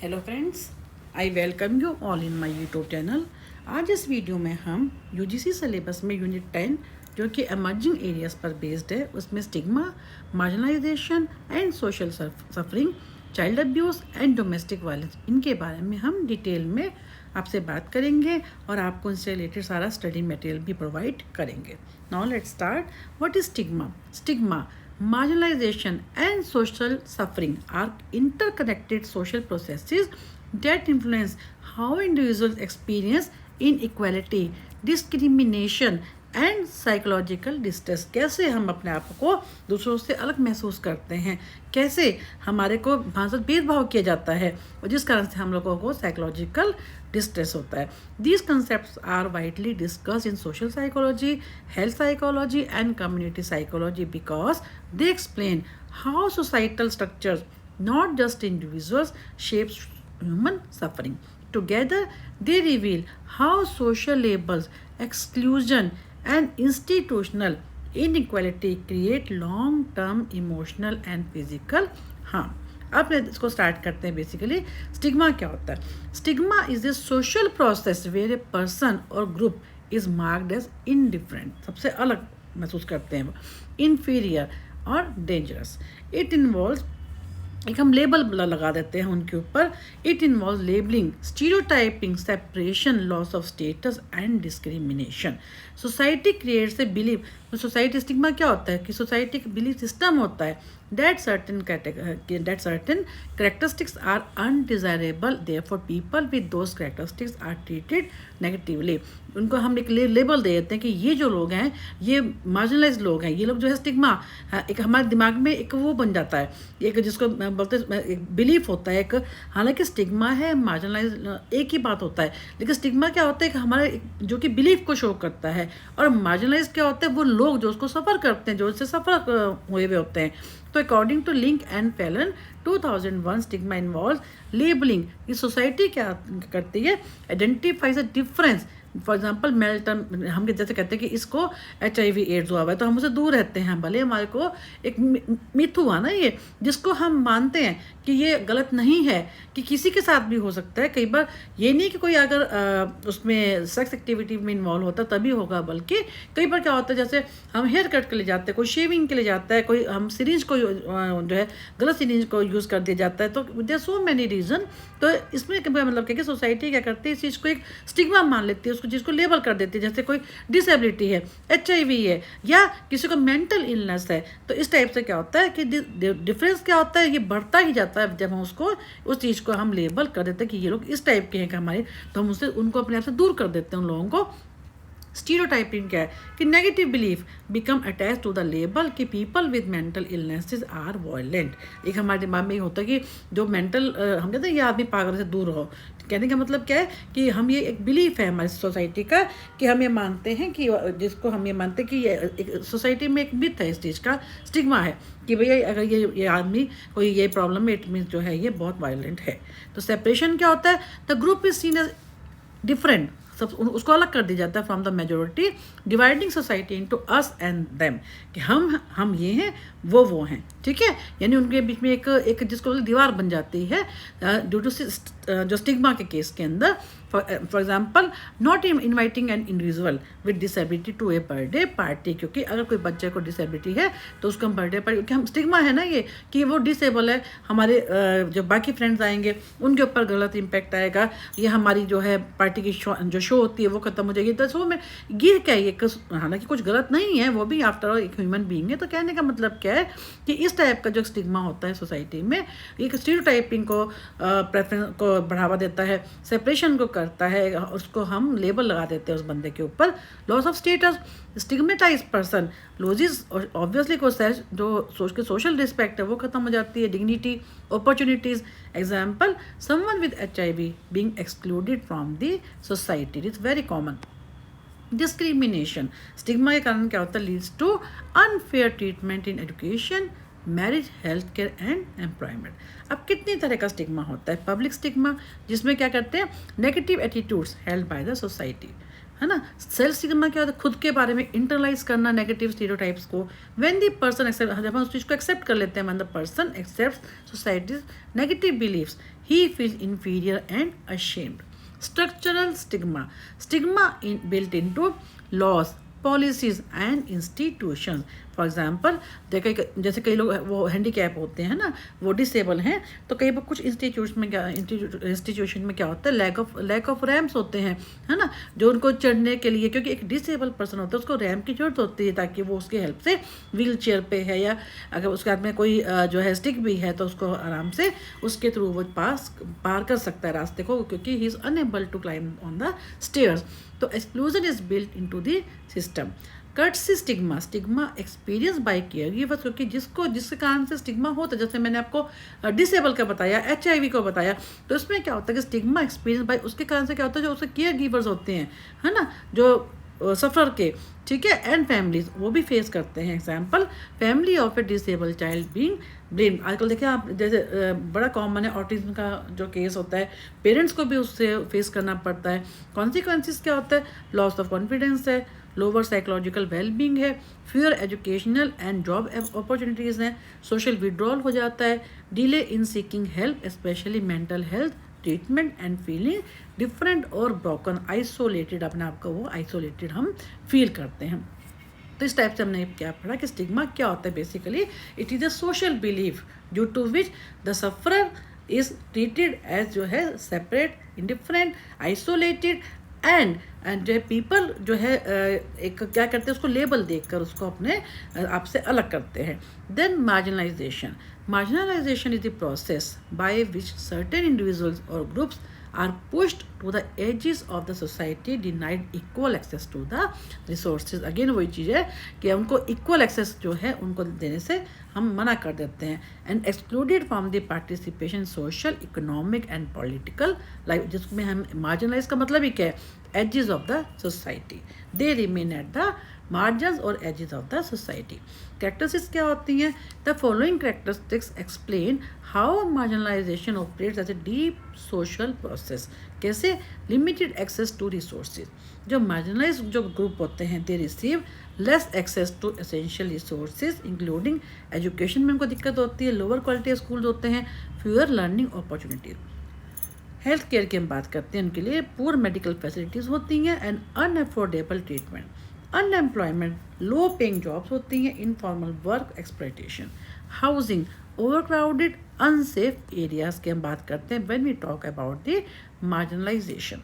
Hello friends, I welcome you all in my YouTube channel. आज इस video में हम यूजीसी सिलेबस में यूनिट 10 जो कि एमर्जिंग एरियाज़ पर बेस्ड है, उसमें stigma, marginalisation and social suffering, child abuse and domestic violence, इनके बारे में हम डिटेल में आपसे बात करेंगे और आपको इनसे रिलेटेड सारा स्टडी मटेरियल भी प्रोवाइड करेंगे। Now let's start. What is stigma? Stigma, marginalization and social suffering are interconnected social processes that influence how individuals experience inequality, discrimination and psychological distress. कैसे हम अपने आप को दूसरों से अलग महसूस करते हैं, कैसे हमारे को भाषा भेदभाव किया जाता है और जिस कारण से हम लोगों को साइकोलॉजिकल डिस्ट्रेस होता है। These concept are widely discussed in social psychology, health psychology and community psychology because they explain how societal structures, not just individuals, shapes human suffering. Together, they reveal how social labels, exclusion, and institutional inequality create long-term emotional and physical harm. अब इसको start करते हैं। Basically stigma क्या होता है? Stigma is a social process where a person और group is marked as indifferent, सबसे अलग महसूस करते हैं, इन्फीरियर और डेंजरस। इट इन्वॉल्व्स, एक हम लेबल लगा देते हैं उनके ऊपर। It involve labelling, stereotyping, separation, loss of status and discrimination. Society creates a believe, society stigma क्या होता है कि सोसाइटी का बिलीव सिस्टम होता है that certain characteristics are undesirable, therefore people with those characteristics are treated negatively. उनको हम एक लेबल दे देते हैं कि ये जो लोग हैं ये मार्जिनलाइज लोग हैं, ये लोग जो है स्टिग्मा, एक हमारे दिमाग में एक वो बन जाता है, एक जिसको बोलते हैं एक बिलीफ होता है एक। हालांकि स्टिग्मा है, मार्जिनलाइज एक ही बात होता है, लेकिन स्टिग्मा क्या होता है कि हमारे जो कि बिलीफ को शो करता है, और मार्जिनलाइज क्या होता है वो लोग जो उसको सफ़र करते हैं, जो उससे सफ़र हुए हुए होते हैं। तो according to Link and Phelan 2001, stigma involve labelling. ये सोसाइटी क्या करती है? Identifies a difference. For example मेल्टन, हम जैसे कहते हैं कि इसको HIV एड्स हुआ हुआ है तो हम उससे दूर रहते हैं, भले हमारे को एक मिथ हुआ ना ये, जिसको हम मानते हैं कि ये गलत नहीं है, कि किसी के साथ भी हो सकता है। कई बार ये नहीं कि कोई अगर उसमें सेक्स एक्टिविटी में इन्वॉल्व होता तभी होगा, बल्कि कई बार क्या होता है जैसे हम हेयर कट के लिए जाते हैं, कोई शेविंग के लिए जाता है, कोई हम सीरीज को जो है गलत सीरीज को यूज़ कर दिया जाता है। तो देयर सो मैनी रीज़न। तो इसमें मतलब क्या कि सोसाइटी क्या करती है, इस चीज़ को एक स्टिग्मा मान लेती है, जिसको लेबल कर देती है। जैसे कोई डिसेबिलिटी है, HIV है, या किसी को मेंटल इलनेस है, तो इस टाइप से क्या होता है कि डिफरेंस क्या होता है, ये बढ़ता ही जाता है जब हम उसको उस चीज़ को हम लेबल कर देते हैं कि ये लोग इस टाइप के हैं कि हमारे, तो हम उससे उनको अपने आप से दूर कर देते हैं उन लोगों को। स्टीरियोटाइपिंग क्या है कि negative belief become attach to the label कि people with mental illnesses are violent. एक हमारे दिमाग में ये होता है कि जो मेंटल, हम कहते हैं ये आदमी पागल से दूर रहो। कहने का मतलब क्या है कि हम ये एक बिलीफ है हमारी सोसाइटी का, कि हम ये मानते हैं कि जिसको हम ये मानते हैं कि ये एक सोसाइटी में एक मिथ है, इस चीज़ का स्टिग्मा है कि भैया अगर ये आदमी कोई ये प्रॉब्लम में, इट मीन्स जो है ये बहुत वायलेंट है। तो सेपरेशन क्या होता है? The group is seen as different, सब उसको अलग कर दिया जाता है from the majority, dividing society into us and them, कि हम ये हैं वो हैं, ठीक है। यानी उनके बीच में एक जिसको दीवार बन जाती है ड्यू टू जो स्टिग्मा के केस के अंदर। For example, not inviting an individual with disability to a birthday party, क्योंकि अगर कोई बच्चे को डिसेबिलिटी है तो उसको हम बर्थडे पार्टी, क्योंकि हम स्टिग्मा है ना ये कि वो डिसेबल है, हमारे जो बाकी फ्रेंड्स आएंगे उनके ऊपर गलत इम्पैक्ट आएगा, ये हमारी जो है पार्टी की जो शो होती है वो खत्म हो जाएगी। तो शो में ये क्या है, हालांकि कुछ गलत नहीं है, वो भी आफ्टर ऑल एक ह्यूमन बीइंग है। तो कहने का मतलब क्या है कि इस टाइप का जो स्टिग्मा होता है सोसाइटी में, एक स्टीरियोटाइपिंग को प्रेफरेंस को बढ़ावा देता है, सेपरेशन को करता है, उसको हम लेबल लगा देते हैं उस बंदे के ऊपर। Loss of status, stigmatise person losses obviously को जो सोशल रिस्पेक्ट है वो खत्म हो जाती है, dignity, opportunities. Example, someone with HIV being excluded from the society, it is very common. Discrimination, stigma के कारण क्या होता है? Leads to unfair treatment in education, marriage, health care and employment. अब कितनी तरह का स्टिग्मा होता है? पब्लिक स्टिग्मा, जिसमें क्या करते हैं? Negative attitudes held by the society, है ना। सेल्फ स्टिग्मा क्या होता है, खुद के बारे में इंटरलाइज करना नेगेटिव स्टीरियोटाइप्स को। व्हेन द पर्सन एक्सेप्ट, जब हम उस चीज़ को एक्सेप्ट कर लेते हैं, when the person accept society's negative believes he feels inferior and ashamed. Structural stigma, stigma built into laws, policies and institution. For example देखिए, जैसे कई लोग वो हैंडीकैप होते हैं ना, वो डिसेबल हैं, तो कई बार कुछ इंस्टीट्यूशन में क्या होता है, लैक ऑफ रैम्प्स होते हैं, है ना, जो उनको चढ़ने के लिए, क्योंकि एक डिसेबल पर्सन होता है उसको रैम्प की जरूरत होती है ताकि वो उसकी हेल्प से व्हील चेयर पे है, या अगर उसके हाथ में कोई जो है स्टिक भी है तो उसको आराम से उसके थ्रू वो पार कर सकता है रास्ते को, क्योंकि he is unable to climb on the stairs. तो exclusion is built into the system. Courtesy stigma, stigma experience by caregivers, क्योंकि जिसके कारण से स्टिग्मा होता है, जैसे मैंने आपको डिसेबल का बताया, HIV को बताया, तो इसमें क्या होता है कि स्टिग्मा एक्सपीरियंस बाय, उसके कारण से क्या होता है, जो उसके केयर गिवर्स होते हैं, है ना, जो सफ़र के, ठीक है, एंड फैमिलीज वो भी फेस करते हैं। Example, family of A disable child being blame. आजकल देखिए आप, जैसे बड़ा कॉमन है ऑटिज्म का जो केस होता है, पेरेंट्स को भी उससे फेस करना पड़ता है। कॉन्सिक्वेंसेस क्या होता है, लॉस ऑफ कॉन्फिडेंस है, लोअर साइकोलॉजिकल वेलबींग है, fewer educational and job opportunities हैं, सोशल विड्रॉल हो जाता है, delay in seeking help specially mental health treatment and feeling different और ब्रोकन, आइसोलेटेड, अपने आप को वो आइसोलेटेड हम फील करते हैं। तो इस टाइप से हमने क्या पढ़ा कि स्टिग्मा क्या होता है। Basically it is a social belief due to which the sufferer is treated as जो है सेपरेट, इंडिफरेंट, आइसोलेटेड एंड जो है पीपल जो है एक क्या करते हैं, उसको लेबल देकर उसको अपने आप से अलग करते हैं। Then marginalisation, marginalisation is the process by which certain individuals और groups are pushed to the edges of the society, denied equal access to the resources। Again वही चीज़ है कि उनको इक्वल एक्सेस जो है उनको देने से हम मना कर देते हैं। And excluded from the participation social, economic and political life, जिसमें हम मार्जिनलाइज का मतलब ही क्या है, edges of the society, they remain at the margins और edges of the society. Characteristics क्या होती हैं, the following characteristics explain how marginalisation operates as a deep social process. कैसे, लिमिटेड एक्सेस टू रिसोर्सेज, जो मार्जिनलाइज जो ग्रुप होते हैं they receive less access to essential resources including education में उनको दिक्कत होती है, लोअर क्वालिटी स्कूल होते हैं, fewer learning opportunities. Health care की हम बात करते हैं, उनके लिए पुअर मेडिकल फैसिलिटीज़ होती हैं and unaffordable treatment, unemployment, low paying jobs होती हैं, informal work, exploitation, housing, overcrowded, unsafe areas की हम बात करते हैं when we talk about the marginalisation.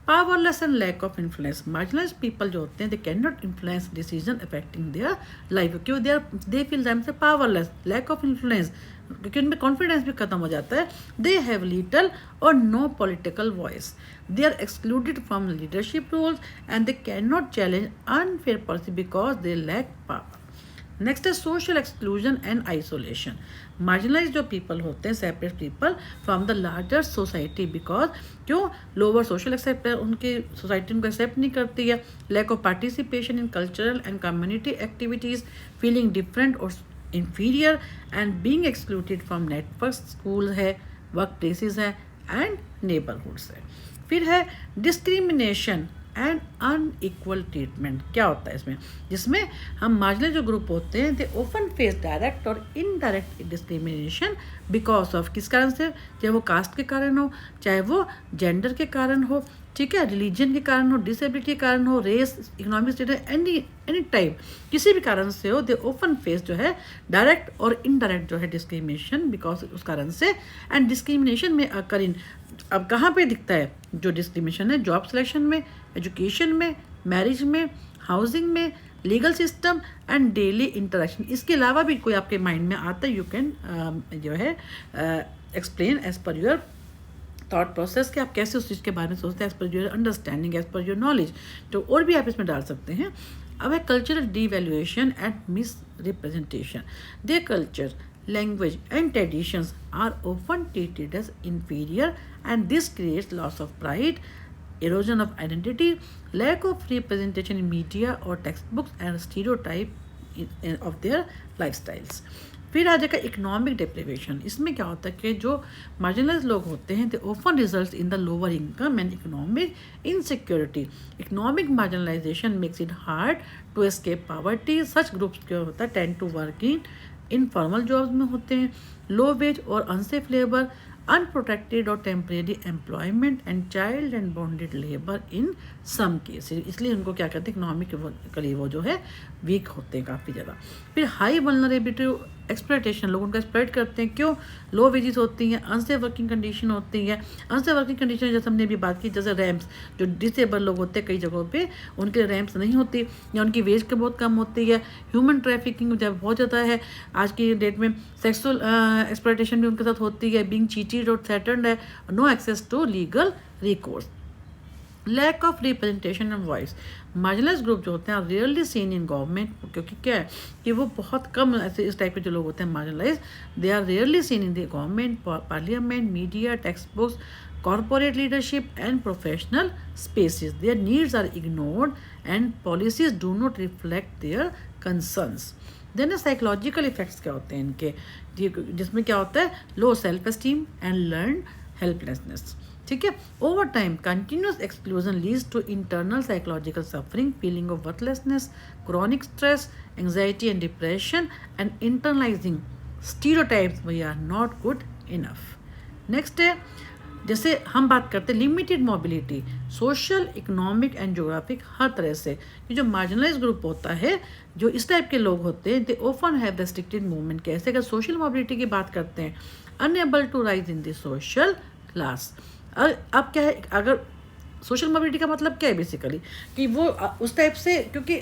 Powerless and lack of influence, marginalise people जो होते हैं they can not influence decision affecting their life, क्यों they feel themselves powerless, lack of influence, क्योंकि उनमें कॉन्फिडेंस भी खत्म हो जाता है। दे हैव लिटल और no political voice, they are excluded from leadership roles and they can not challenge unfair policy because they lack power. Next है social exclusion and isolation, marginalise जो पीपल होते हैं, separate people from the larger society because क्यों, lower social accept, उनकी सोसाइटी उनको accept नहीं करती है, lack of participation in cultural and community activities, feeling different और inferior and being excluded from networks, school है, वर्क प्लेसेस है एंड नेबरहुड्स है। फिर है डिस्क्रिमिनेशन एंड अनइक्वल ट्रीटमेंट, क्या होता है इसमें, जिसमें हम मार्जिनल जो ग्रुप होते हैं दे ऑफन फेस डायरेक्ट और इनडायरेक्ट डिस्क्रिमिनेशन बिकॉज ऑफ, किस कारण से, चाहे वो कास्ट के कारण हो, चाहे वो जेंडर के कारण हो, ठीक है, रिलीजन के कारण हो, डिसेबिलिटी के कारण हो, race, economic status, any type, किसी भी कारण से हो, दे ओपन फेस जो है डायरेक्ट और इनडायरेक्ट जो है डिस्क्रिमिनेशन बिकॉज उस कारण से। एंड डिस्क्रिमिनेशन में अकर इन, अब कहाँ पे दिखता है जो डिस्क्रिमिनेशन है, जॉब सिलेक्शन में, एजुकेशन में, मैरिज में, हाउसिंग में, legal system and daily interaction. इसके अलावा भी कोई आपके माइंड में आता है, यू कैन जो है explain as per your thought process, कि आप कैसे उस चीज़ के बारे में सोचते हैं, as per your understanding, as per your knowledge, तो और भी आप इसमें डाल सकते हैं। अब है cultural devaluation and miss representation, they culture, language and traditions are often treated as inferior and this creates loss of pride, erosion of identity, lack of representation in media or textbooks and stereotype of their lifestyles। फिर आ जाएगा economic deprivation. इसमें क्या होता है कि जो marginalise लोग होते हैं they often result in the lower income and economic insecurity. Economic marginalisation makes it hard to escape poverty. Such groups क्या होता है tend to work in informal jobs में होते हैं, लो वेज और अनसेफ लेबर, अनप्रोटेक्टेड और temporary employment and child and bonded labour in some cases. इसलिए उनको क्या कहते हैं इकोनॉमिकली वो जो है वीक होते हैं काफ़ी ज़्यादा। फिर हाई वल्नरेबिलिटी एक्सप्लॉयटेशन, लोग उनका एक्सप्लॉयट करते हैं। क्यों? लो वेजेस होती हैं, अनसेफ वर्किंग कंडीशन होती है। अनसेफ वर्किंग कंडीशन जैसे हमने अभी बात की, जैसे रैम्प्स, जो डिसेबल लोग होते हैं कई जगहों पे उनके लिए रैम्प्स नहीं होती या उनकी वेज के बहुत कम होती है। ह्यूमन ट्रैफिकिंग जब बहुत ज़्यादा है आज की डेट में, सेक्सुअल एक्सप्लॉयटेशन भी उनके साथ होती है, बीइंग चीटेड और थ्रेटन्ड है, no access to legal recourse. Lack of representation and voice, marginalise group जो होते हैं रियरली सीन इन गवर्नमेंट, क्योंकि क्या है कि वो बहुत कम ऐसे इस टाइप के जो लोग होते हैं marginalise, they are rarely seen in the government, parliament, media, text books, corporate leadership and professional spaces. Their needs are ignored and policies do not reflect their concerns. Then psychological effects क्या होते हैं इनके, जिसमें क्या होता है low self esteem and learn helplessness. ठीक है, over time continuous exclusion leads to internal psychological suffering, feeling of worthlessness, chronic stress, anxiety and depression and internalising stereotypes we are not good enough. Next है, जैसे हम बात करते हैं limited mobility, social, economic and geographic, हर तरह से ये जो मार्जिनलाइज ग्रुप होता है, जो इस टाइप के लोग होते हैं, they often have restricted movement. कैसे? अगर सोशल मोबिलिटी की बात करते हैं, unable to rise in the social class. अब क्या है, अगर सोशल मोबिलिटी का मतलब क्या है बेसिकली कि वो उस टाइप से, क्योंकि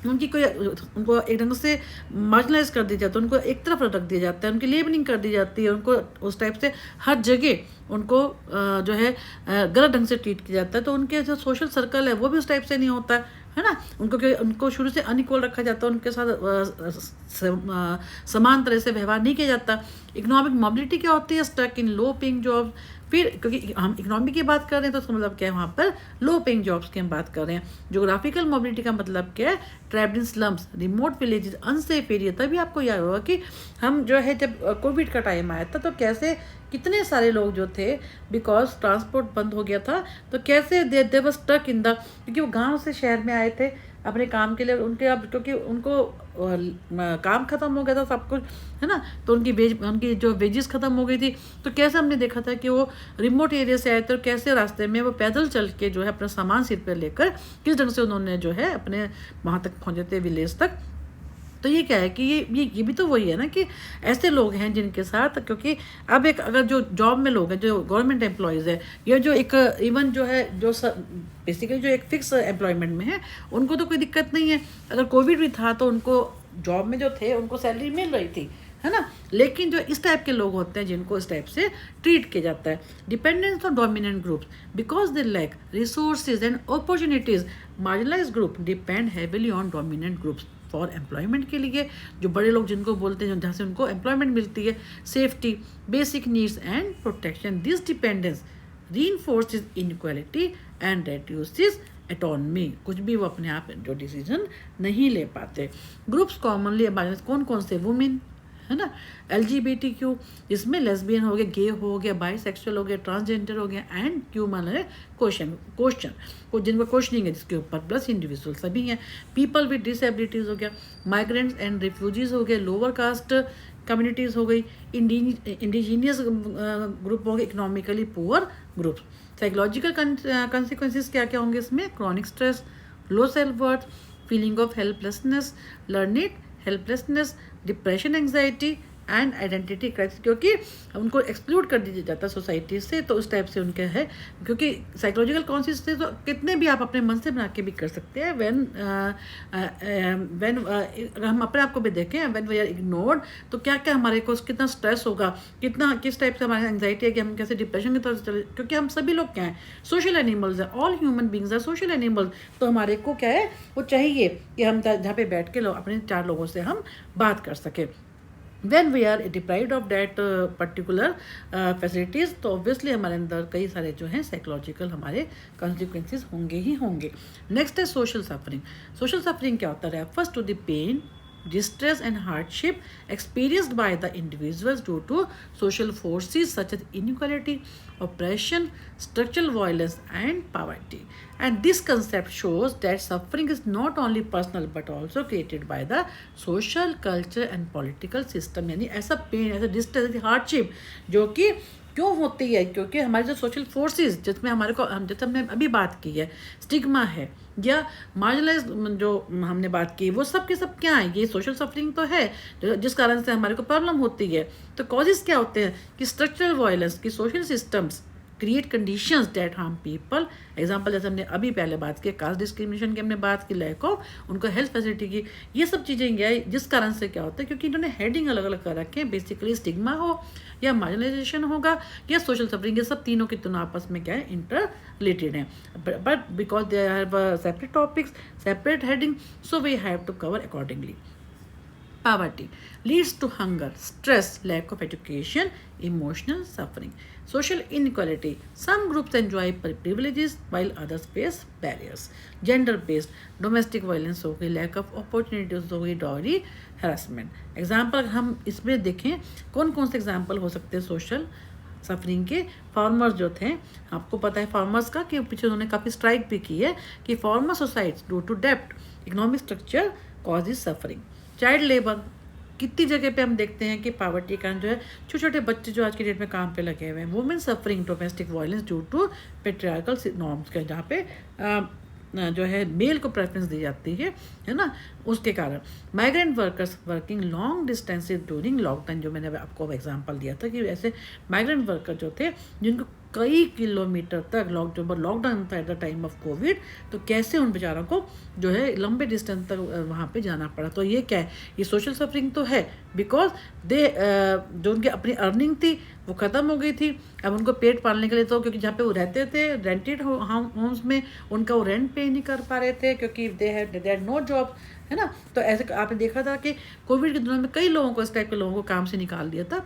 उनकी कोई उनको एक ढंग से मार्जिनलाइज कर दिया जाता है, उनको एक तरफ रख दिया जाता है, उनकी लेबलिंग कर दी जाती है, उनको उस टाइप से हर जगह उनको जो है गलत ढंग से ट्रीट किया जाता है। तो उनके जो सोशल सर्कल है वो भी उस टाइप से नहीं होता है ना। उनको शुरू से अनइक्वल रखा जाता है, उनके साथ समान तरह से व्यवहार नहीं किया जाता। इकोनॉमिक मोबिलिटी क्या होती है? Stuck in low paying job. फिर क्योंकि हम इकोनॉमी की बात कर रहे हैं तो उसका मतलब क्या है, वहाँ पर लो पेइंग जॉब्स की हम बात कर रहे हैं। जोग्राफिकल मोबिलिटी का मतलब क्या है? Trapped in slums, remote villages, unsafe area. तभी आपको याद होगा कि हम जो है जब कोविड का टाइम आया था तो कैसे कितने सारे लोग जो थे, बिकॉज ट्रांसपोर्ट बंद हो गया था, तो कैसे they was stuck in the, क्योंकि वो गांव से शहर में आए थे अपने काम के लिए, उनके अब क्योंकि उनको काम ख़त्म हो गया था सब कुछ, है ना, तो उनकी जो वेजेस ख़त्म हो गई थी। तो कैसे हमने देखा था कि वो रिमोट एरिया से आए थे और कैसे रास्ते में वो पैदल चल के जो है अपना सामान सिर पर लेकर किस ढंग से उन्होंने जो है अपने वहाँ तक पहुँचे थे, विलेज तक। तो ये क्या है कि ये भी तो वही है ना कि ऐसे लोग हैं जिनके साथ, क्योंकि अब एक अगर जो जॉब में लोग हैं, जो गवर्नमेंट एम्प्लॉयज़ है, या जो एक इवन जो है जो बेसिकली जो एक फिक्स एम्प्लॉयमेंट में है, उनको तो कोई दिक्कत नहीं है। अगर कोविड भी था तो उनको जॉब में जो थे उनको सैलरी मिल रही थी, है ना। लेकिन जो इस टाइप के लोग होते हैं जिनको इस टाइप से ट्रीट किया जाता है, dependence on dominant groups because they lack resources and opportunities. Marginalised group depend heavily on dominant groups for employment के लिए, जो बड़े लोग जिनको बोलते हैं, जहाँ से उनको एम्प्लॉयमेंट मिलती है, safety, basic needs and protection. This dependence reinforces inequality and reduces autonomy। कुछ भी वो अपने आप जो डिसीजन नहीं ले पाते। ग्रुप्स कॉमनली कौन कौन से? वुमेन, है ना, LGBTQ, इसमें लेस्बियन हो गया, गे हो गया, बाइसेक्सुअल हो गया, ट्रांसजेंडर हो गया, एंड क्यू मान है क्वेश्चन को जिनको क्वेश्चनिंग है जिसके ऊपर, प्लस इंडिविजुअल सभी हैं। पीपल विद डिसेबिलिटीज़ हो गया, माइग्रेंट्स एंड रिफ्यूजीज़ हो गए, लोअर कास्ट कम्युनिटीज़ हो गई, इंडिजीनियस ग्रुप हो गए, economically poor groups. Psychological consequences क्या क्या होंगे इसमें? Chronic stress, low self worth, feeling of helplessness, learning helplessness, depression, anxiety and identity crisis, क्योंकि उनको एक्सक्लूड कर दिया जाता है सोसाइटी से। तो उस टाइप से उनके है, क्योंकि साइकोलॉजिकल कॉन्सियस से तो कितने भी आप अपने मन से बना के भी कर सकते हैं। व्हेन अगर हम अपने आप को भी देखें, व्हेन वी आर इग्नोर्ड, तो क्या क्या हमारे को कितना स्ट्रेस होगा, कितना किस टाइप से हमारी एंग्जाइटी है कि हम कैसे डिप्रेशन की तरफ चले, क्योंकि हम सभी लोग क्या हैं, सोशल एनिमल्स हैं। All human beings are social animals. तो हमारे को क्या है, वो चाहिए कि हम जहाँ पे बैठ के अपने 4 लोगों से हम बात कर सकें। When we are deprived of that particular facilities, तो ऑब्वियसली हमारे अंदर कई सारे जो हैं साइकोलॉजिकल हमारे consequences होंगे ही होंगे। नेक्स्ट है सोशल सफरिंग। सोशल सफरिंग क्या होता है? Refers to the pain distress and hardship experienced by the individuals due to social forces such as inequality, oppression, structural violence, and poverty. And this concept shows that suffering is not only personal but also created by the social, culture, and political system. यानी ऐसा pen, ऐसा distress, ऐसी hardship जो कि क्यों होती है, क्योंकि हमारे जो सोशल फोर्सेस जिसमें हमारे को जैसे हमने अभी बात की है, स्टिग्मा है या मार्जिनलाइज जो हमने बात की, वो सब के सब क्या है, ये सोशल सफरिंग तो है जिस कारण से हमारे को प्रॉब्लम होती है। तो कॉजेज क्या होते हैं कि स्ट्रक्चरल वायलेंस की social systems create conditions that harm people. Example जैसे हमने अभी पहले बात की कास्ट डिस्क्रिमिनेशन की, हमने बात की लैक ऑफ उनको हेल्थ फैसिलिटी की, ये सब चीज़ें क्या है जिस कारण से क्या होता है, क्योंकि इन्होंने हेडिंग अलग अलग कर रखे हैं। बेसिकली स्टिग्मा हो या मार्जिनलाइजेशन होगा या सोशल सफरिंग, ये सब तीनों की तुलना आपस में क्या है, इंटर रिलेटेड है। But because they have separate topics, separate heading, so we have to cover accordingly. Poverty leads to hunger, stress, lack of education, emotional suffering. Social inequality. Some groups enjoy privileges while others face barriers. Gender-based domestic violence हो गई, lack of opportunities हो गई, dowry, harassment. Example हम इसमें देखें कौन कौन से example हो सकते हैं सोशल सफरिंग के। फार्मर्स जो थे, आपको पता है फार्मर्स का कि पीछे उन्होंने काफ़ी स्ट्राइक भी की है कि फार्मर सोसाइटीज ड्यू टू डेप्ट economic structure causes suffering. Child labour, कितनी जगह पे हम देखते हैं कि पावर्टी का जो है छोटे छोटे बच्चे जो आज की डेट में काम पे लगे हुए हैं। Women suffering domestic violence due to patriarchal norms के, जहाँ पे जो है मेल को प्रेफरेंस दी जाती है ना, उसके कारण। Migrant workers working long distances during lockdown, जो मैंने आपको एग्जांपल दिया था कि ऐसे माइग्रेंट वर्कर जो थे जिनको कई किलोमीटर तक लॉकडाउन था at the time of Covid, तो कैसे उन बेचारों को जो है लंबे डिस्टेंस तक वहाँ पे जाना पड़ा। तो ये क्या है, ये सोशल सफरिंग तो है, बिकॉज दे जो उनकी अपनी अर्निंग थी वो ख़त्म हो गई थी। अब उनको पेट पालने के लिए, तो क्योंकि जहाँ पे वो रहते थे रेंटेड होम्स में, उनका वो रेंट पे नहीं कर पा रहे थे क्योंकि दे हैड नो जॉब, है ना। तो ऐसे आपने देखा था कि कोविड के दिनों में कई लोगों को, इस टाइप के लोगों को काम से निकाल दिया था।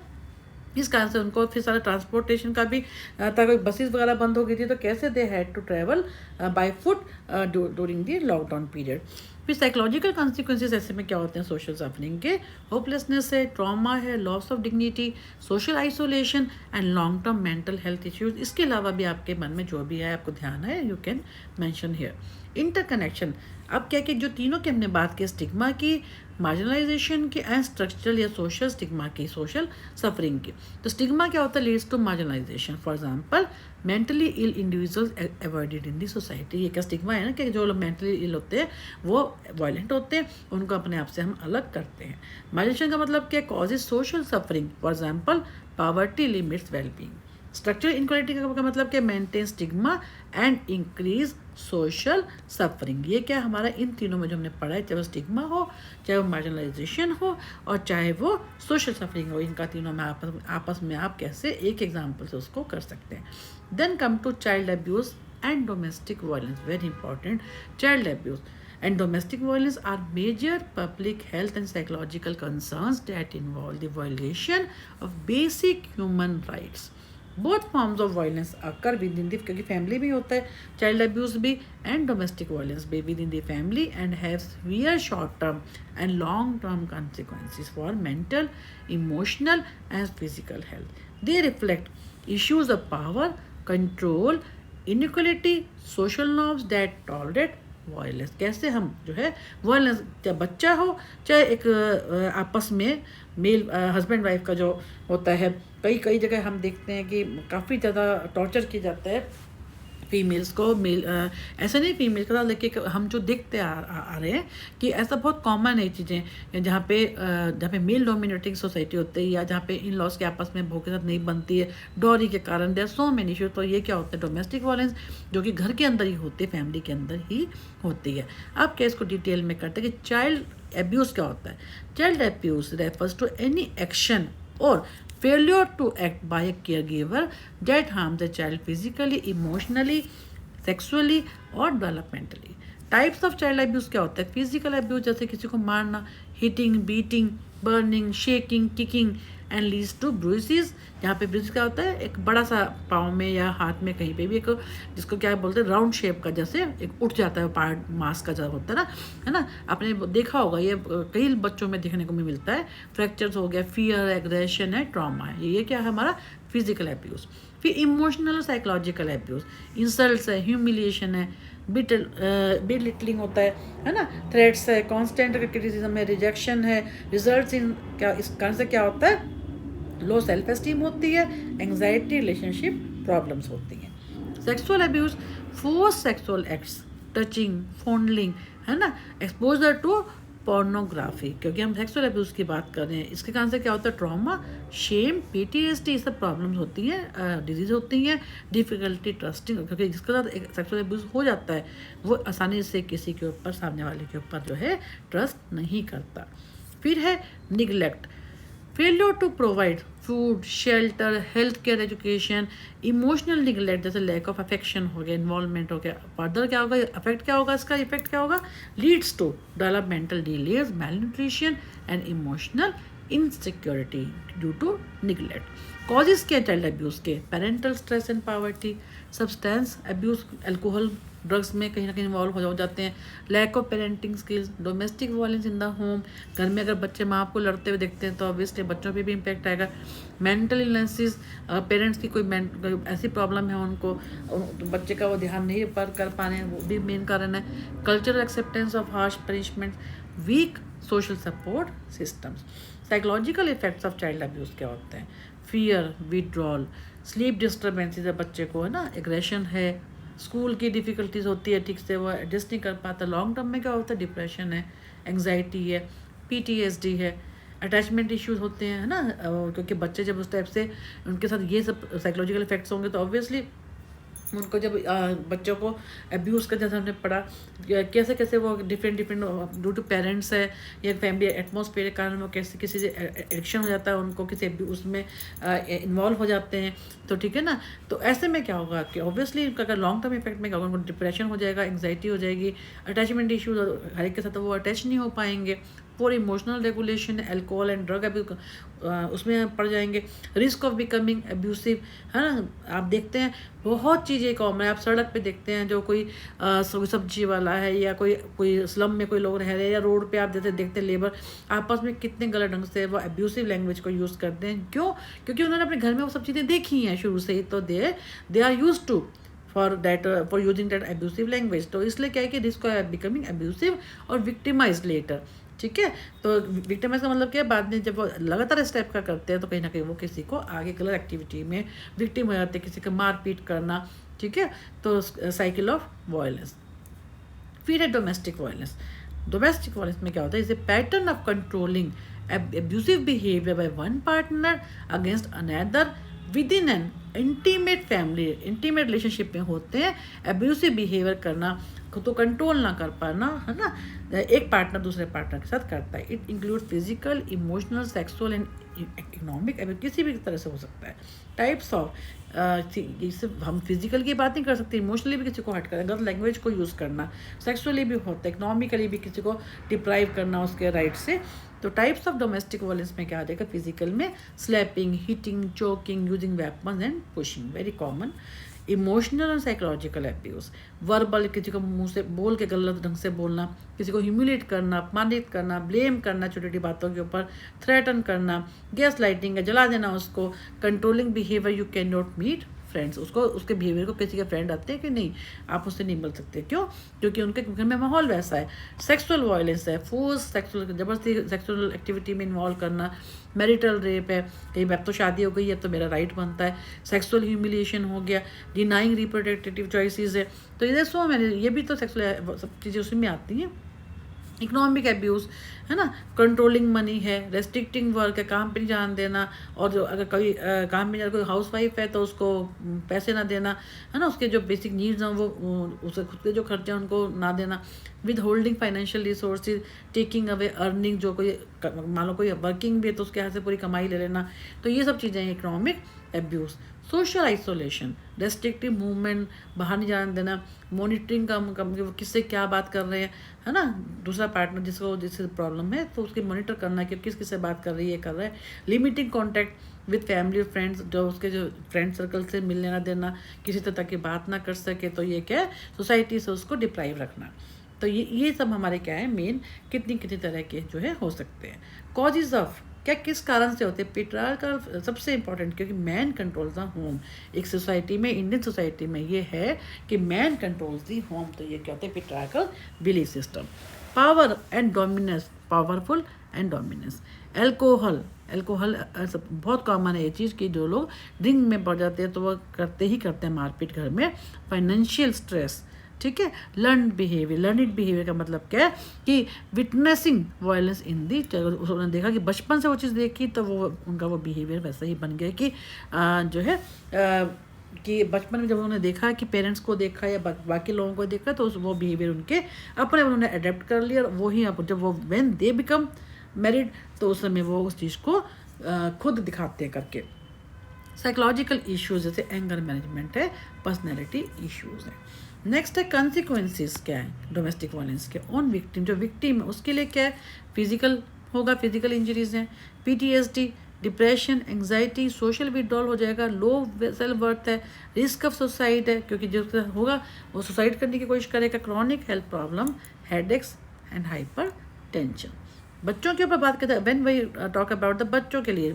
इस कारण से उनको फिर सारा ट्रांसपोर्टेशन का भी तक बसेस वगैरह बंद हो गई थी, तो कैसे they had to travel by foot during the lockdown period. फिर साइकोलॉजिकल कॉन्सिक्वेंसेस ऐसे में क्या होते हैं सोशल सफरिंग के, होपलेसनेस है, ट्रॉमा है, loss of dignity, social isolation and long term mental health issues. इसके अलावा भी आपके मन में जो भी है, आपको ध्यान है, you can mention here. Interconnection, अब क्या कि जो तीनों की हमने बात की, स्टिग्मा की, मार्जिनलाइजेशन की एंड स्ट्रक्चरल या सोशल स्टिग्मा की, सोशल सफरिंग की। तो स्टिग्मा क्या होता है, leads to marginalisation. For example mentally ill individuals avoided in the society. ये क्या स्टिग्मा है ना कि जो लोग मेंटली इल होते हैं वो वायलेंट होते हैं, उनको अपने आप से हम अलग करते हैं। मार्जिनेशन का मतलब क्या, causes social suffering, for example poverty limits wellbeing. Structural inequality का मतलब क्या, maintain stigma and increase social suffering. ये क्या हमारा इन तीनों में जो हमने पढ़ा है, चाहे वो स्टिग्मा हो, चाहे वो मार्जिनलाइजेशन हो और चाहे वो सोशल सफरिंग हो, इनका तीनों में आपस में आप कैसे एक एग्जाम्पल से उसको कर सकते हैं। Then come to child abuse and domestic violence, very important. Child abuse and domestic violence are major public health and psychological concerns that involve the violation of basic human rights. Both forms of violence occur within the, क्योंकि family भी होता है child abuse भी and domestic violence भी within the family and have severe short term and long term consequences for mental, emotional and physical health. They reflect issues of power, control, inequality, social norms that tolerate violence. कैसे हम जो है violence, चाहे बच्चा हो चाहे एक आपस में मेल हस्बैंड वाइफ का जो होता है, कई कई जगह हम देखते हैं कि काफ़ी ज़्यादा टॉर्चर किया जाता है फीमेल्स को। मेल ऐसा नहीं फीमेल का, लेकिन हम जो देखते आ रहे हैं कि ऐसा बहुत कॉमन है चीज़ें, जहाँ पे मेल डोमिनेटिंग सोसाइटी होती है या जहाँ पे इन लॉज के आपस में बहू के साथ नहीं बनती है डॉरी के कारण, देयर सो मेनी इशू। तो ये क्या होता है, डोमेस्टिक वायलेंस, जो कि घर के अंदर ही होती है, फैमिली के अंदर ही होती है। अब क्या इसको डिटेल में करते हैं कि चाइल्ड एब्यूज़ क्या होता है। Child abuse refers to any action और failure to act by a caregiver that harms the child physically, emotionally, sexually और developmentally. Types of child abuse क्या होता है, फिजिकल अब्यूज जैसे किसी को मारना, hitting, beating, burning, shaking, kicking, and leads to bruises. यहाँ पे ब्रूइस क्या होता है, एक बड़ा सा पाँव में या हाथ में कहीं पे भी एक, जिसको क्या बोलते हैं, राउंड शेप का, जैसे एक उठ जाता है पार्ट मांस का जब होता है ना। आपने देखा होगा, ये कई बच्चों में देखने को भी मिलता है। फ्रैक्चर्स हो गया, फियर, एग्रेशन है, ट्रॉमा है, ये क्या है हमारा फिजिकल एब्यूज़। फिर इमोशनल और साइकोलॉजिकल एब्यूज़, इंसल्ट्स है, ह्यूमिलिएशन है, बिटलिटलिंग होता है ना, थ्रेट्स है, कांस्टेंट क्रिटिसिज्म है, रिजेक्शन है, रिजल्ट्स इन क्या, इस कारण से क्या होता है, लो सेल्फ एस्टीम होती है, एंग्जाइटी, रिलेशनशिप प्रॉब्लम्स होती हैं। Sexual abuse, force sexual acts, touching, fondling, है ना, एक्सपोजर टू पोर्नोग्राफी, क्योंकि हम सेक्सुअल अब्यूज़ की बात कर रहे हैं, इसके कारण से क्या होता है, ट्रॉमा, शेम, PTSD, ये सब प्रॉब्लम्स होती हैं, डिजीज़ होती हैं, डिफ़िकल्टी ट्रस्टिंग, क्योंकि जिसके साथ एक सेक्सुअल अब्यूज़ हो जाता है वो आसानी से किसी के ऊपर, सामने वाले के ऊपर जो है ट्रस्ट नहीं करता। फिर है neglect, failure to provide food, shelter, health care, education, emotional neglect, जैसे लैक ऑफ अफेक्शन हो गया, इन्वॉल्वमेंट हो गया। फर्दर क्या होगा, इफेक्ट क्या होगा, इसका इफेक्ट क्या होगा, leads to developmental delays, malnutrition and emotional insecurity due to neglect. Causes क्या चाइल्ड अब्यूज़ के, parental stress and poverty, substance abuse, alcohol, drugs में कहीं ना कहीं इन्वॉल्व हो जाते हैं, lack of parenting skills, domestic violence in the home, घर में अगर बच्चे माँ बाप को लड़ते हुए देखते हैं तो ऑब्वियसली बच्चों पे भी इम्पैक्ट आएगा। मेंटल इलनेसेस, पेरेंट्स की कोई ऐसी प्रॉब्लम है उनको, तो बच्चे का वो ध्यान नहीं कर पा रहे हैं, वो भी मेन कारण है। Cultural acceptance of harsh punishment, weak social support systems. Psychological effects of child abuse क्या होते हैं, फियर, विड्रॉल, स्लीप डिस्टर्बेंसेज है बच्चे को, है ना, एग्रेशन है, स्कूल की डिफ़िकल्टीज होती है, ठीक से वो एडजस्ट नहीं कर पाता। लॉन्ग टर्म में क्या होता है, डिप्रेशन है, एंग्जाइटी है, PTSD है, अटैचमेंट इश्यूज होते हैं, है ना, क्योंकि बच्चे जब उस टाइप से उनके साथ ये सब साइकोलॉजिकल इफेक्ट्स होंगे तो ऑब्वियसली उनको जब बच्चों को अब्यूज़ का, जैसे हमने पढ़ा कैसे कैसे वो डिफरेंट ड्यू टू पेरेंट्स है या फैमिली एटमॉस्फेयर के कारण वो कैसे किसी से एडिक्शन हो जाता है, उनको किसी उसमें इन्वॉल्व हो जाते हैं, तो ठीक है ना। तो ऐसे में क्या होगा कि ऑब्वियसली अगर लॉन्ग टर्म इफेक्ट में क्या होगा, उनको डिप्रेशन हो जाएगा, एंग्जाइटी हो जाएगी, अटैचमेंट इश्यूज, हर एक के साथ वो अटैच नहीं हो पाएंगे, for emotional regulation, alcohol and drug abuse उसमें पड़ जाएंगे, रिस्क ऑफ बिकमिंग अब्यूसिव, है ना। आप देखते हैं बहुत चीज़ें कॉमन है, आप सड़क पे देखते हैं जो कोई सब्जी वाला है या कोई स्लम में कोई लोग रह रहे हैं, या रोड पे आप जैसे देखते हैं लेबर आपस में कितने गलत ढंग से वो अब्यूसिव लैंग्वेज को यूज़ करते हैं। क्यों? क्योंकि उन्होंने अपने घर में वो सब चीज़ें देखी हैं शुरू से ही, तो they are use to for using that abusive language. तो इसलिए क्या है कि रिस्क ऑफ बिकमिंग अब्यूसिव और विक्टिमाइज लेटर, ठीक है। तो विक्टिमाइज का मतलब क्या है, बाद में जब वो लगातार इस टाइप का करते हैं तो कहीं ना कहीं वो किसी को आगे गलत एक्टिविटी में विक्टिम हो जाते हैं, किसी का मारपीट करना, ठीक है। तो साइकिल ऑफ वायलेंस। फिर है डोमेस्टिक वायलेंस। डोमेस्टिक वायलेंस में क्या होता है, is a pattern of controlling abusive behavior by one partner against another within an intimate family, intimate relationship में होते हैं। अब्यूसिव बिहेवियर करना, तो कंट्रोल ना कर पाना, है ना, एक पार्टनर दूसरे पार्टनर के साथ करता है। It include physical, emotional, sexual and economic abuse, किसी भी तरह से हो सकता है। टाइप्स ऑफ, जैसे हम फिजिकल की बात नहीं कर सकते, इमोशनली भी किसी को हट कर गलत लैंग्वेज को यूज़ करना, सेक्सुअली भी होता है, इकोनॉमिकली भी किसी को डिप्राइव करना उसके राइट से। तो टाइप्स ऑफ डोमेस्टिक वायलेंस में क्या आ जाएगा, फिजिकल में slapping, hitting, choking, using weapons and pushing, very common. Emotional और साइकोलॉजिकल अब्यूज़, वर्बल, किसी को मुंह से बोल के गलत ढंग से बोलना, किसी को ह्यूमिलेट करना, अपमानित करना, ब्लेम करना छोटी छोटी बातों के ऊपर, थ्रेटन करना, गैस लाइटिंग है, जला देना उसको, controlling behaviour, you can not meet friends, उसको उसके बिहेवियर को किसी के फ्रेंड आते हैं कि नहीं, आप उससे नहीं मिल सकते। क्यों? क्योंकि उनके घर में माहौल वैसा है। सेक्सुअल वायलेंस है, फोर्स सेक्सुअल, जबरदस्ती सेक्सुअल एक्टिविटी में इन्वॉल्व करना, मैरिटल रेप है, कहीं अब तो शादी हो गई है तो मेरा राइट बनता है, सेक्सुअल ह्यूमिलिएशन हो गया, डिनाइंग रिप्रोडक्टिव चॉइसेस है, तो ये सो मैंने ये भी तो सेक्सुअल सब चीज़ें उसी में आती हैं। इकोनॉमिक अब्यूज़, है ना, कंट्रोलिंग मनी है, रेस्ट्रिक्टिंग वर्क है, काम पे नहीं जान देना, और जो अगर कोई काम में कोई हाउस वाइफ है तो उसको पैसे ना देना, है ना, उसके जो बेसिक नीड्स हैं वो उसे खुद के जो खर्चे हैं उनको ना देना, with holding financial resources, taking away earning, जो कोई मान लो कोई वर्किंग भी है तो उसके यहाँ से पूरी कमाई ले लेना, तो ये सब चीज़ें हैं economic abuse. Social isolation, restrictive movement, बाहर नहीं जाने देना, मॉनिटरिंग कम कि वो किससे क्या बात कर रहे हैं, है ना, दूसरा पार्टनर जिससे प्रॉब्लम है तो उसकी मॉनिटर करना कि किस किससे बात कर रही है, कर रहा है। लिमिटिंग कॉन्टैक्ट विद फैमिली और फ्रेंड्स, जो उसके जो फ्रेंड सर्कल से मिलने ना देना, किसी तरह की बात ना कर सके, तो ये क्या है, सोसाइटी से उसको डिप्राइव रखना। तो ये सब हमारे क्या है मेन, कितनी कितनी तरह के जो है हो सकते हैं। कॉजेज ऑफ, क्या किस कारण से होते हैं पेट्रियार्कल, सबसे इंपॉर्टेंट, क्योंकि मैन कंट्रोल्स द होम। एक सोसाइटी में, इंडियन सोसाइटी में ये है कि मैन कंट्रोल्स द होम, तो ये क्या होते हैं patriarchal belief system. Power and dominance, powerful and dominance. Alcohol, alcohol बहुत कॉमन है ये चीज़ कि जो लोग ड्रिंक में पड़ जाते हैं तो वो करते हैं मारपीट घर में। फाइनेंशियल स्ट्रेस, ठीक है। लर्न बिहेवियर, लर्निड बिहेवियर का मतलब क्या है कि विटनेसिंग वायलेंस इन दी, उन्होंने देखा कि बचपन से वो चीज़ देखी तो वो उनका वो बिहेवियर वैसा ही बन गया कि जो है कि बचपन में जब उन्होंने देखा कि पेरेंट्स को देखा या बाकी लोगों को देखा तो वो बिहेवियर उनके अपने उन्होंने अडेप्ट कर लिया। और वही अब जब वो व्हेन दे बिकम मैरिड तो उस समय वो उस चीज़ को खुद दिखाते हैं करके। साइकोलॉजिकल इश्यूज जैसे एंगर मैनेजमेंट है, पर्सनैलिटी इश्यूज है। नेक्स्ट है कंसिक्वेंसेस, क्या है डोमेस्टिक वायलेंस के ऑन विक्टिम, जो विक्टिम है उसके लिए क्या है, फिजिकल होगा, फिजिकल इंजरीज हैं, PTSD, depression, anxiety, social withdrawal हो जाएगा, लो सेल्फ वर्थ है, रिस्क ऑफ सुसाइड है क्योंकि जो होगा वो सुसाइड करने की कोशिश करेगा, chronic health problem, headaches and hypertension. बच्चों के ऊपर बात करते हैं, when we talk about the बच्चों के लिए,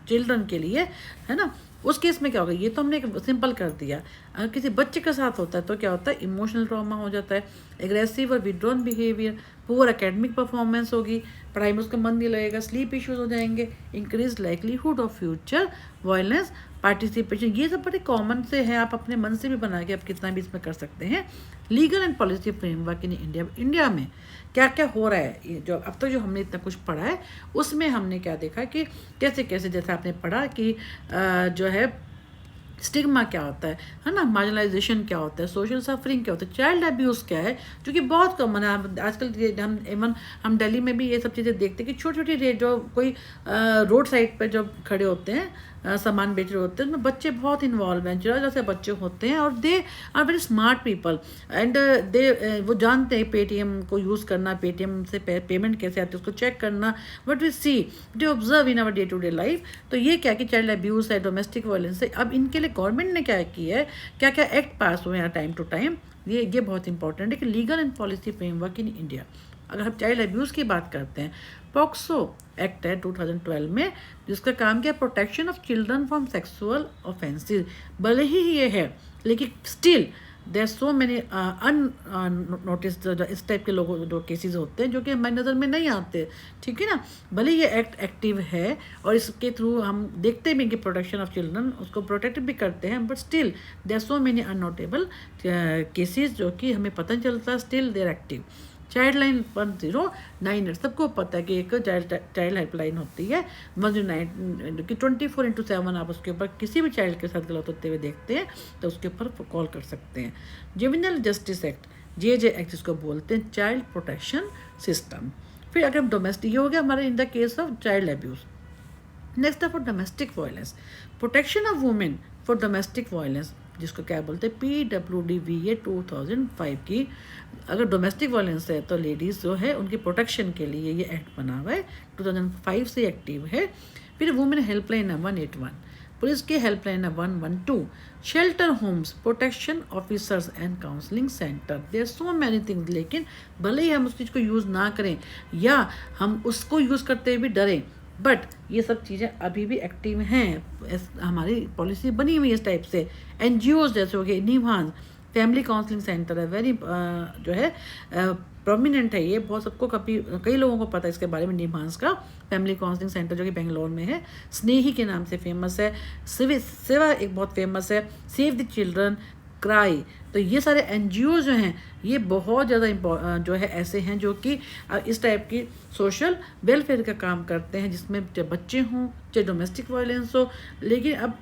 चिल्ड्रन के लिए, है ना, उस केस में क्या होगा, ये तो हमने एक सिंपल कर दिया। अगर किसी बच्चे के साथ होता है तो क्या होता है, इमोशनल ट्रॉमा हो जाता है, एग्रेसिव और withdrawn behaviour, poor academic performance होगी, पढ़ाई में उसका मन नहीं लगेगा, स्लीप इश्यूज हो जाएंगे, increase likelihood of future violence, participation. ये सब बड़े कॉमन से हैं, आप अपने मन से भी बना के आप कितना भी इसमें कर सकते हैं। Legal and policy framework in India में क्या क्या हो रहा है, ये जो अब तक जो हमने इतना कुछ पढ़ा है उसमें हमने क्या देखा कि कैसे कैसे, जैसे आपने पढ़ा कि जो है स्टिग्मा क्या होता है ना, मार्जिनलाइजेशन क्या होता है, सोशल सफरिंग क्या होता है, चाइल्ड अब्यूज़ क्या है, जो कि बहुत कॉमन है आजकल। हम दिल्ली में भी ये सब चीज़ें देखते हैं कि छोटी छोटी जो कोई रोड साइड पर जो खड़े होते हैं सामान बेच रहे होते हैं, उनमें बच्चे बहुत इन्वॉल्व हैं, जरा जैसे बच्चे होते हैं और they are very smart people and they वो जानते हैं पेटीएम को यूज़ करना, पेटीएम से पेमेंट कैसे आती है उसको चेक करना, what we see they observe in our day to day life. तो ये क्या कि चाइल्ड अब्यूज़ है, डोमेस्टिक वायलेंस है। अब इनके लिए गवर्नमेंट ने क्या किया है, क्या क्या एक्ट पास हुए हैं टाइम टू टाइम, ये बहुत इंपॉर्टेंट है कि legal and policy framework in India. अगर हम चाइल्ड अब्यूज़ की बात करते हैं, पॉक्सो एक्ट है 2012 में, जिसका काम क्या है, protection of children from sexual offences. भले ही ये है लेकिन still there so many unnoticed, इस टाइप के लोगों जो केसेस होते हैं जो कि हमारी नज़र में नहीं आते, ठीक है ना। भले ये एक्ट एक्टिव है और इसके थ्रू हम देखते भी कि प्रोटेक्शन ऑफ चिल्ड्रन उसको प्रोटेक्ट भी करते हैं, but still there so many unnotable cases जो कि हमें पता नहीं चलता, still there active. Child line 1098, सबको पता है कि एक चाइल्ड हेल्पलाइन होती है 109 कि 24/7 आप उसके ऊपर किसी भी चाइल्ड के साथ गलत होते हुए देखते हैं तो उसके ऊपर कॉल कर सकते हैं। जुवेनाइल जस्टिस एक्ट, जे एक्ट जिसको बोलते हैं, चाइल्ड प्रोटेक्शन सिस्टम। फिर अगर डोमेस्टिक, ये हो गया हमारे in the case of child abuse. Next है for domestic violence, protection of women for domestic violence, जिसको क्या बोलते हैं, PWDVA 2005 की। अगर डोमेस्टिक वायलेंस है तो लेडीज़ जो है उनकी प्रोटेक्शन के लिए ये एक्ट बना हुआ है, 2005 से एक्टिव है। फिर वुमेन हेल्पलाइन है 181, पुलिस की हेल्पलाइन है 112, shelter homes, protection officers and counselling centre, there so many things. लेकिन भले ही हम उस चीज़ को यूज़ ना करें या हम उसको यूज़ करते हुए भी डरें, बट ये सब चीज़ें अभी भी एक्टिव हैं, हमारी पॉलिसी बनी हुई है इस टाइप से। NGOs जैसे हो गए, निभान फैमिली काउंसलिंग सेंटर है, वेरी जो है प्रोमिनेंट है, ये बहुत सबको कई लोगों को पता है इसके बारे में। निभांस का फैमिली काउंसलिंग सेंटर जो कि बेंगलोर में है, स्नेही के नाम से फेमस है, सेवा एक बहुत फेमस है, सेव द चिल्ड्रन, क्राई। तो ये सारे NGO जो हैं ये बहुत ज़्यादा जो है ऐसे हैं जो कि इस टाइप की सोशल वेलफेयर का काम करते हैं, जिसमें चाहे बच्चे हों चाहे डोमेस्टिक वायलेंस हो। लेकिन अब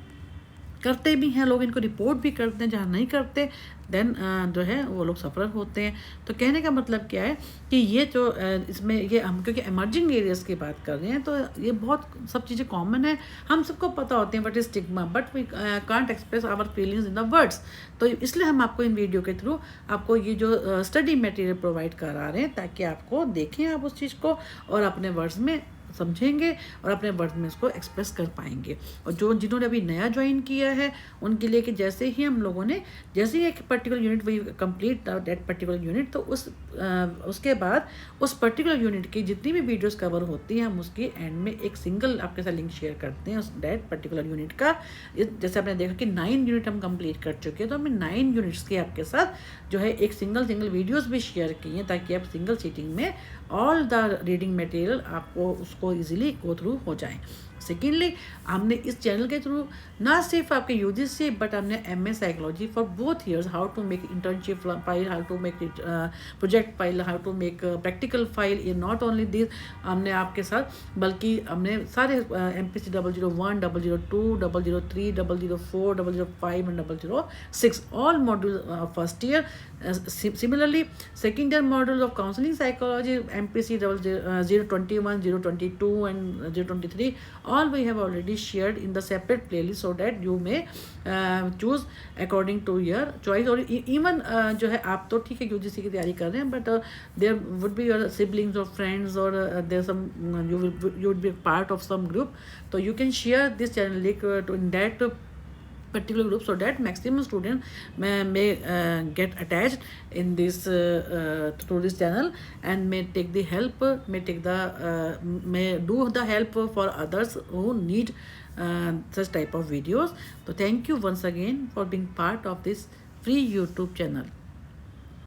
करते भी हैं लोग, इनको रिपोर्ट भी करते हैं, जहाँ नहीं करते देन जो है वो लोग सफ़र होते हैं। तो कहने का मतलब क्या है कि ये जो इसमें ये हम क्योंकि एमर्जिंग एरियाज़ की बात कर रहे हैं, तो ये बहुत सब चीज़ें कॉमन है, हम सबको पता होते हैं what is stigma, but we can't express our feelings in the words. तो इसलिए हम आपको इन वीडियो के थ्रू आपको ये जो स्टडी मटेरियल प्रोवाइड करा रहे हैं, ताकि आपको देखें आप उस चीज़ को और अपने वर्ड्स में समझेंगे और अपने वर्ड में इसको एक्सप्रेस कर पाएंगे। और जो जिन्होंने अभी नया ज्वाइन किया है उनके लिए कि जैसे ही हम लोगों ने जैसे ही एक particular unit we complete that particular unit, तो उसके बाद उस पर्टिकुलर यूनिट की जितनी भी वीडियोस कवर होती हैं हम उसकी एंड में एक सिंगल आपके साथ लिंक शेयर करते हैं उस दैट पर्टिकुलर यूनिट का। जैसे आपने देखा कि 9 यूनिट हम कंप्लीट कर चुके हैं, तो हमने 9 यूनिट्स के आपके साथ जो है एक सिंगल वीडियोज़ भी शेयर की हैं, ताकि आप सिंगल सीटिंग में ऑल द रीडिंग मटेरियल आपको उसको ईजिली गो थ्रू हो जाएं। सेकेंडली, हमने इस चैनल के थ्रू ना सिर्फ आपके यूजीसी बट हमने MA psychology for both years, how to make internship file, how to make project file, how to make practical file, ये नॉट ओनली दिस हमने आपके साथ बल्कि हमने सारे MPC 001, 002, 003, 004, 005 and 006 all module first year. Similarly, second year modules of counseling psychology, MPC 021, 022 and 023, all we have already shared in the separate playlist, so that you may choose according to your choice। और even जो है आप तो ठीक है UGC की तैयारी कर रहे हैं, but there would be your siblings or friends or there's some you would be part of some group, so you can share this channel link to in that particular group, so that maximum student may get attached in this through this channel and may take the help, may do the help for others who need such type of videos। So thank you once again for being part of this free YouTube channel।